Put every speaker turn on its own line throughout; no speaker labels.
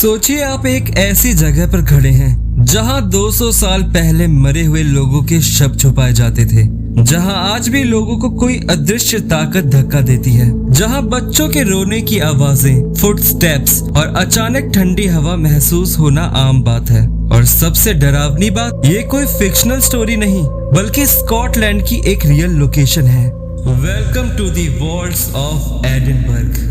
सोचिए आप एक ऐसी जगह पर खड़े हैं जहां 200 साल पहले मरे हुए लोगों के शव छुपाए जाते थे, जहां आज भी लोगों को कोई अदृश्य ताकत धक्का देती है, जहां बच्चों के रोने की आवाजें, फुटस्टेप्स और अचानक ठंडी हवा महसूस होना आम बात है। और सबसे डरावनी बात, ये कोई फिक्शनल स्टोरी नहीं बल्कि स्कॉटलैंड की एक रियल लोकेशन है। Welcome to the walls of Edinburgh.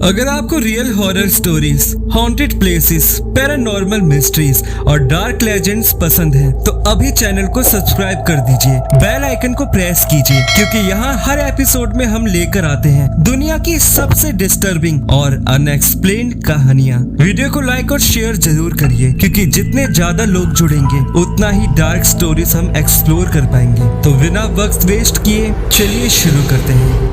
अगर आपको real horror stories, haunted places, paranormal mysteries और डार्क लेजेंड्स पसंद हैं, तो अभी चैनल को सब्सक्राइब कर दीजिए, बेल आइकन को प्रेस कीजिए, क्योंकि यहाँ हर एपिसोड में हम लेकर आते हैं दुनिया की सबसे डिस्टर्बिंग और अनएक्सप्लेन्ड कहानियाँ। वीडियो को लाइक और शेयर जरूर करिए, क्योंकि जितने ज्यादा लोग जुड़ेंगे उतना ही डार्क स्टोरीज हम एक्सप्लोर कर पाएंगे। तो बिना वक्त वेस्ट किए चलिए शुरू करते हैं।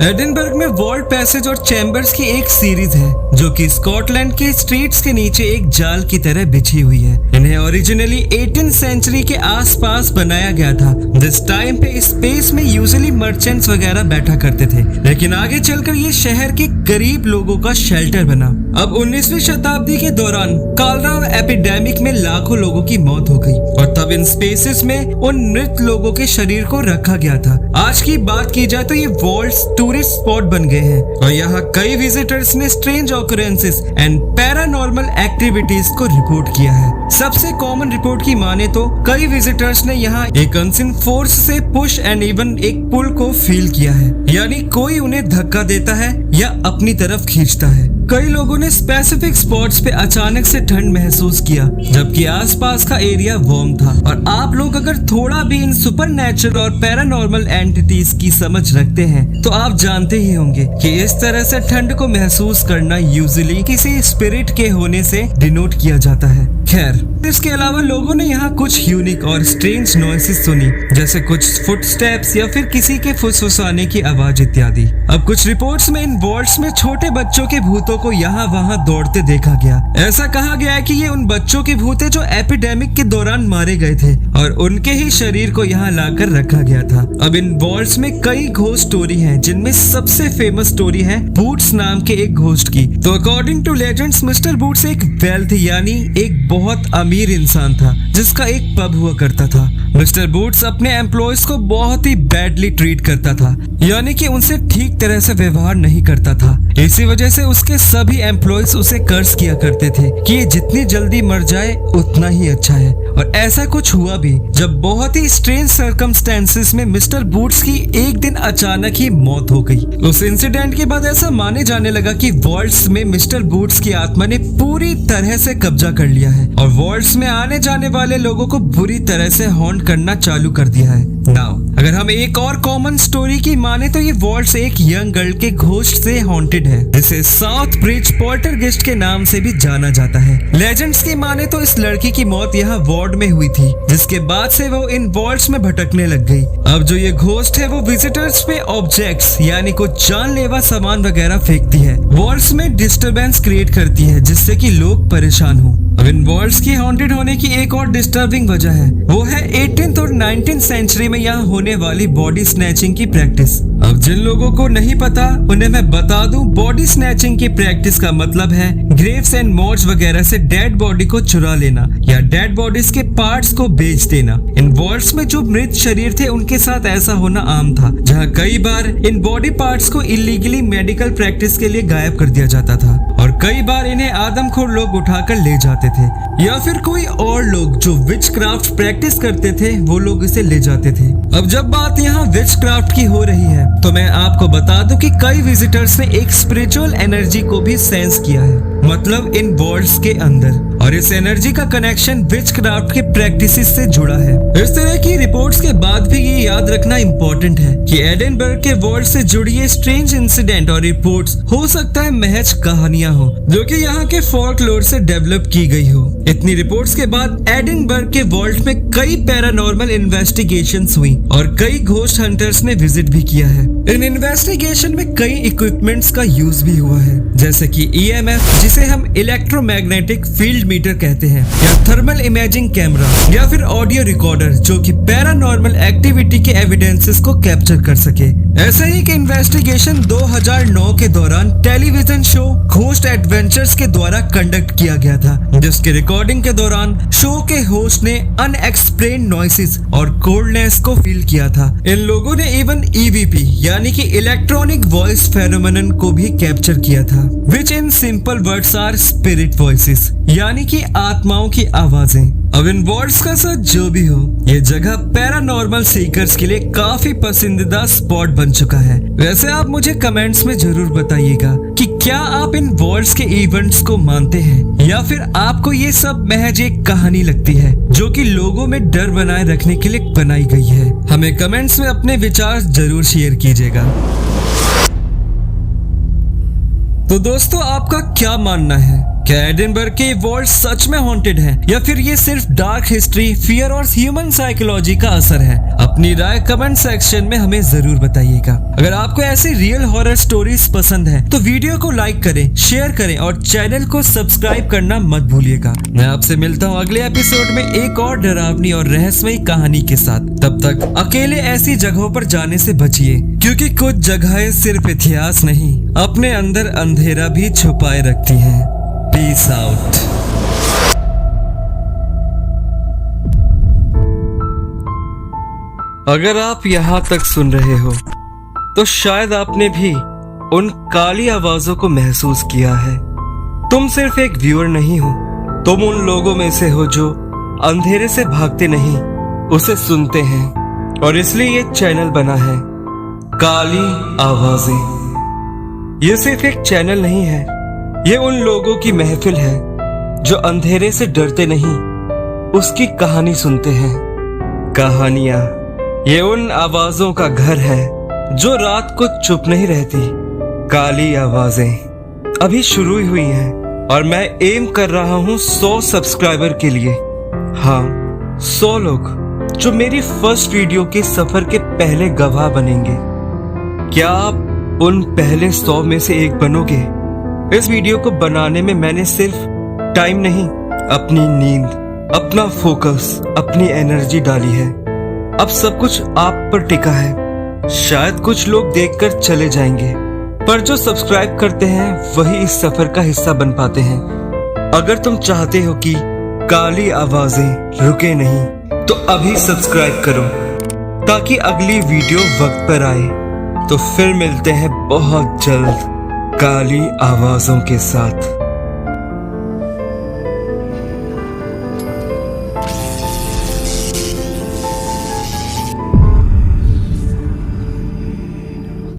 एडिनबर्ग में वॉल्ट पैसेज और चैम्बर्स की एक सीरीज है जो कि स्कॉटलैंड के स्ट्रीट्स के नीचे एक जाल की तरह बिछी हुई है। इन्हें ओरिजिनली 18th सेंचुरी के आसपास बनाया गया था, जिस टाइम पे इस स्पेस में यूजुअली मर्चेंट्स वगैरह बैठा करते थे, लेकिन आगे चलकर ये शहर के गरीब लोगों का शेल्टर बना। अब 19वीं शताब्दी के दौरान कॉलरा एपिडेमिक में लाखों लोगों की मौत हो गई और तब इन स्पेसेस में उन मृत लोगों के शरीर को रखा गया था। आज की बात की जाए तो ये वॉल्ट्स टूरिस्ट स्पॉट बन गए हैं और यहाँ कई विजिटर्स ने strange occurrences and paranormal activities को रिपोर्ट किया है। सबसे कॉमन रिपोर्ट की माने तो कई विजिटर्स ने यहाँ एक अनसीन फोर्स से पुश एंड इवन एक पुल को फील किया है, यानी कोई उन्हें धक्का देता है या अपनी तरफ खींचता है। कई लोगों ने स्पेसिफिक स्पॉट्स पे अचानक से ठंड महसूस किया, जबकि आसपास का एरिया वार्म था। और आप लोग अगर थोड़ा भी इन सुपरनैचुरल और पैरानॉर्मल एंटिटीज की समझ रखते हैं तो आप जानते ही होंगे कि इस तरह से ठंड को महसूस करना यूजुअली किसी स्पिरिट के होने से डिनोट किया जाता है। खैर, इसके अलावा लोगों ने यहाँ कुछ यूनिक और स्ट्रेंज नॉइसेस सुनी, जैसे कुछ फुटस्टेप्स या फिर किसी के फुसफुसाने की आवाज इत्यादि। अब कुछ रिपोर्ट्स में इन वॉल्ट्स में छोटे बच्चों के भूतों को यहाँ वहाँ दौड़ते देखा गया। ऐसा कहा गया है कि ये उन बच्चों के भूत है जो एपिडेमिक के दौरान मारे गए थे और उनके ही शरीर को यहाँ लाकर रखा गया था। अब इन वॉल्ट्स में कई घोस्ट स्टोरी हैं, जिनमें सबसे फेमस स्टोरी है बूट्स नाम के एक घोस्ट की। तो according to legends, mister Boots एक वेल्थी यानी एक बहुत अमीर इंसान था जिसका एक पब हुआ करता था। मिस्टर बूट्स अपने एम्प्लॉयज को बहुत ही बैडली ट्रीट करता था, यानी कि उनसे ठीक तरह से व्यवहार नहीं करता था। इसी वजह से उसके सभी एम्प्लॉयज उसे कर्ज किया करते थे कि ये जितनी जल्दी मर जाए उतना ही अच्छा है। और ऐसा कुछ हुआ भी, जब बहुत ही स्ट्रेंज सर्कमस्टेंसेस में मिस्टर बूट्स की एक दिन अचानक ही मौत हो गई। उस इंसिडेंट के बाद ऐसा माने जाने लगा कि वॉल्ट्स में मिस्टर बूट्स की आत्मा ने पूरी तरह से कब्जा कर लिया है और वॉल्ट्स में आने जाने वाले लोगों को बुरी तरह से हॉन्ट करना चालू कर दिया है। नाउ अगर हम एक और कॉमन स्टोरी की माने तो ये वॉल्ट्स एक यंग गर्ल के घोस्ट से हॉन्टेड है, जिसे साउथ ब्रिज पोल्टरगेस्ट के नाम से भी जाना जाता है। लेजेंड्स की माने तो इस लड़की की मौत यहाँ वार्ड में हुई थी, जिसके बाद से वो इन वॉल्ट्स में भटकने लग गई। अब जो ये घोस्ट है वो विजिटर्स पे ऑब्जेक्ट्स यानी कुछ जानलेवा सामान वगैरह फेंकती है, वॉल्ट्स में डिस्टरबेंस क्रिएट करती है जिससे कि लोग परेशान हो। अब इन वॉल्ट्स की हॉन्टेड होने की एक और डिस्टर्बिंग वजह है, वो है 18th और 19th सेंचुरी में यहाँ होने वाली बॉडी स्नैचिंग की प्रैक्टिस। अब जिन लोगों को नहीं पता उन्हें मैं बता दूं, बॉडी स्नैचिंग की प्रैक्टिस का मतलब है ग्रेव्स एंड मॉर्ज वगैरह से डेड बॉडी को चुरा लेना या डेड बॉडीज के पार्ट्स को बेच देना। इन वॉल्ट्स में जो मृत शरीर थे उनके साथ ऐसा होना आम था, जहाँ कई बार इन बॉडी पार्ट्स को इलीगली मेडिकल प्रैक्टिस के लिए गायब कर दिया जाता था और कई बार इन्हें आदमखोर लोग उठाकर ले जाते थे या फिर कोई और लोग जो विचक्राफ्ट प्रैक्टिस करते थे वो लोग इसे ले जाते थे। अब जब बात यहाँ विचक्राफ्ट की हो रही है तो मैं आपको बता दूं कि कई विजिटर्स ने एक स्पिरिचुअल एनर्जी को भी सेंस किया है, मतलब इन वॉल्ट्स के अंदर, और इस एनर्जी का कनेक्शन विचक्राफ्ट के प्रैक्टिसेस से जुड़ा है। इस तरह की रिपोर्ट्स के बाद भी ये याद रखना इम्पोर्टेंट है कि एडिनबर्ग के वॉल्ट से जुड़ी ये स्ट्रेंज इंसिडेंट और रिपोर्ट्स हो सकता है महज कहानियां हो जो कि यहाँ के फोल्कलोर से डेवलप की गई हो। इतनी रिपोर्ट्स के बाद एडिनबर्ग के वॉल्ट में कई पैरानॉर्मल इन्वेस्टिगेशंस हुई और कई घोस्ट हंटर्स ने विजिट भी किया है। इन इन्वेस्टिगेशन में कई इक्विपमेंट्स का यूज भी हुआ है, जैसे कि EMF, जिसे हम इलेक्ट्रोमैग्नेटिक फील्ड मीटर कहते हैं, या थर्मल इमेजिंग कैमरा, या फिर ऑडियो रिकॉर्डर जो कि पैरानॉर्मल एक्टिविटी के एविडेंसेस को कैप्चर कर सके। ऐसा ही एक इन्वेस्टिगेशन 2009 के दौरान टेलीविजन शो घोस्ट एडवेंचर्स के द्वारा कंडक्ट किया गया था, जिसके रिकॉर्डिंग के दौरान शो के होस्ट ने अनएक्सप्लेन्ड नॉइसेस और कोल्डनेस को फील किया था। इन लोगों ने इवन ईवीपी यानी कि इलेक्ट्रॉनिक वॉइस फेनोमेनन को भी कैप्चर किया था, which in simple words are spirit voices, यानी कि आत्माओं की आवाजें। अब इन वर्ड्स का सच जो भी हो, ये जगह पैरानॉर्मल सीकर्स के लिए काफी पसंदीदा स्पॉट बन चुका है। वैसे आप मुझे कमेंट्स में जरूर बताइएगा कि क्या आप इन वर्ड्स के इवेंट्स को मानते हैं, या फिर आपको ये सब महज एक कहानी लगती है जो कि लोगों में डर बनाए रखने के लिए बनाई गई है। हमें कमेंट्स में अपने विचार जरूर शेयर कीजिएगा। तो दोस्तों, आपका क्या मानना है? क्या एडिनबर्ग के वर्ल्ड सच में हॉन्टेड है, या फिर ये सिर्फ डार्क हिस्ट्री, फियर और ह्यूमन साइकोलॉजी का असर है? अपनी राय कमेंट सेक्शन में हमें जरूर बताइएगा। अगर आपको ऐसी रियल हॉरर स्टोरीज पसंद है तो वीडियो को लाइक करें, शेयर करें और चैनल को सब्सक्राइब करना मत भूलिएगा। मैं आपसे मिलता हूँ अगले एपिसोड में एक और डरावनी और रहस्यमयी कहानी के साथ। तब तक अकेले ऐसी जगहों पर जाने से बचिए, क्योंकि कुछ जगहें सिर्फ इतिहास नहीं, अपने अंदर अंधेरा भी छुपाए रखती हैं। Peace out. अगर आप यहाँ तक सुन रहे हो तो शायद आपने भी उन काली आवाजों को महसूस किया है। तुम सिर्फ एक व्यूअर नहीं हो, तुम उन लोगों में से हो जो अंधेरे से भागते नहीं, उसे सुनते हैं। और इसलिए ये चैनल बना है, काली आवाजें। ये सिर्फ एक चैनल नहीं है, ये उन लोगों की महफिल है जो अंधेरे से डरते नहीं, उसकी कहानी सुनते हैं। कहानियां, ये उन आवाजों का घर है जो रात को चुप नहीं रहती। काली आवाजें अभी शुरू ही हुई हैं और मैं एम कर रहा हूँ 100 सब्सक्राइबर के लिए। हाँ, 100 लोग जो मेरी फर्स्ट वीडियो के सफर के पहले गवाह बनेंगे। क्या आप उन पहले 100 में से एक बनोगे? इस वीडियो को बनाने में मैंने सिर्फ टाइम नहीं, अपनी नींद, अपना फोकस, अपनी एनर्जी डाली है। अब सब कुछ आप पर टिका है। शायद कुछ लोग देखकर चले जाएंगे, पर जो सब्सक्राइब करते हैं वही इस सफर का हिस्सा बन पाते हैं। अगर तुम चाहते हो कि काली आवाजें रुके नहीं, तो अभी सब्सक्राइब करो ताकि अगली वीडियो वक्त पर आए। तो फिर मिलते हैं बहुत जल्द काली आवाजों के साथ।